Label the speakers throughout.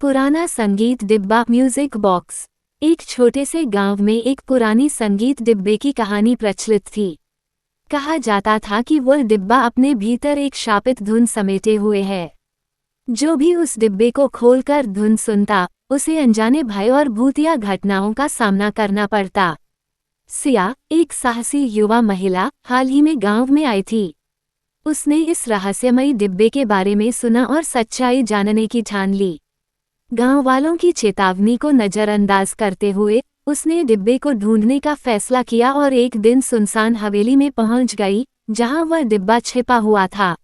Speaker 1: पुराना संगीत डिब्बा म्यूजिक बॉक्स। एक छोटे से गांव में एक पुरानी संगीत डिब्बे की कहानी प्रचलित थी। कहा जाता था कि वह डिब्बा अपने भीतर एक शापित धुन समेटे हुए है। जो भी उस डिब्बे को खोलकर धुन सुनता, उसे अनजाने भय और भूतिया घटनाओं का सामना करना पड़ता। सिया, एक साहसी युवा महिला, हाल ही में गांव में आई थी। उसने इस रहस्यमयी डिब्बे के बारे में सुना और सच्चाई जानने की ठान ली। गांव वालों की चेतावनी को नजरअंदाज करते हुए उसने डिब्बे को ढूंढने का फैसला किया और एक दिन सुनसान हवेली में पहुंच गई, जहां वह डिब्बा छिपा हुआ था।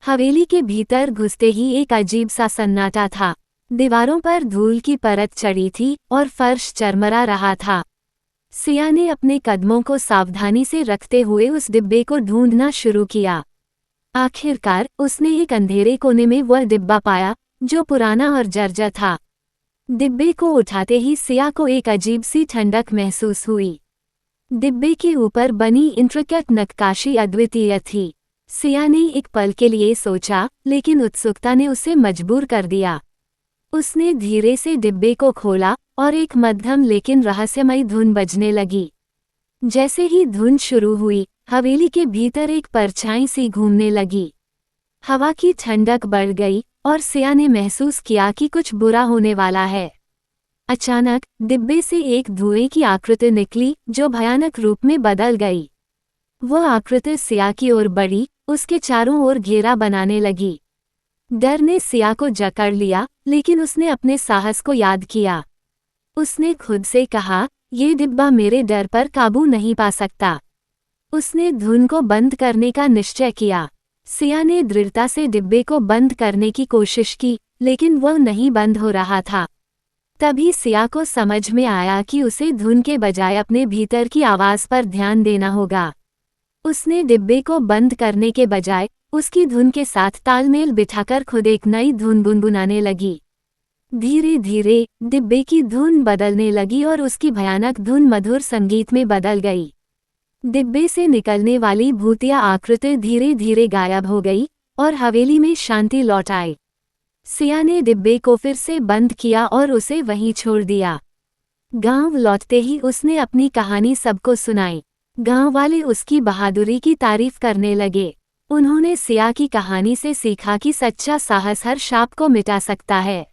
Speaker 1: हवेली के भीतर घुसते ही एक अजीब सा सन्नाटा था। दीवारों पर धूल की परत चढ़ी थी और फर्श चरमरा रहा था। सिया ने अपने कदमों को सावधानी से रखते हुए उस डिब्बे को ढूंढना शुरू किया। आखिरकार उसने एक अंधेरे कोने में वह डिब्बा पाया, जो पुराना और जर्जर था। डिब्बे को उठाते ही सिया को एक अजीब सी ठंडक महसूस हुई। डिब्बे के ऊपर बनी इंट्रिकेट नक्काशी अद्वितीय थी। सिया ने एक पल के लिए सोचा, लेकिन उत्सुकता ने उसे मजबूर कर दिया। उसने धीरे से डिब्बे को खोला और एक मध्यम लेकिन रहस्यमयी धुन बजने लगी। जैसे ही धुन शुरू हुई, हवेली के भीतर एक परछाई सी घूमने लगी। हवा की ठंडक बढ़ गई और सिया ने महसूस किया कि कुछ बुरा होने वाला है। अचानक डिब्बे से एक धुएं की आकृति निकली, जो भयानक रूप में बदल गई। वह आकृति सिया की ओर बढ़ी, उसके चारों ओर घेरा बनाने लगी। डर ने सिया को जकड़ लिया, लेकिन उसने अपने साहस को याद किया। उसने खुद से कहा, ये डिब्बा मेरे डर पर काबू नहीं पा सकता। उसने धुन को बंद करने का निश्चय किया। सिया ने दृढ़ता से डिब्बे को बंद करने की कोशिश की, लेकिन वह नहीं बंद हो रहा था। तभी सिया को समझ में आया कि उसे धुन के बजाय अपने भीतर की आवाज़ पर ध्यान देना होगा। उसने डिब्बे को बंद करने के बजाय उसकी धुन के साथ तालमेल बिठाकर खुद एक नई धुन गुनगुनाने लगी। धीरे धीरे डिब्बे की धुन बदलने लगी और उसकी भयानक धुन मधुर संगीत में बदल गई। डिब्बे से निकलने वाली भूतिया आकृति धीरे धीरे गायब हो गई और हवेली में शांति लौट आई। सिया ने डिब्बे को फिर से बंद किया और उसे वहीं छोड़ दिया। गांव लौटते ही उसने अपनी कहानी सबको सुनाई। गांव वाले उसकी बहादुरी की तारीफ करने लगे। उन्होंने सिया की कहानी से सीखा कि सच्चा साहस हर शाप को मिटा सकता है।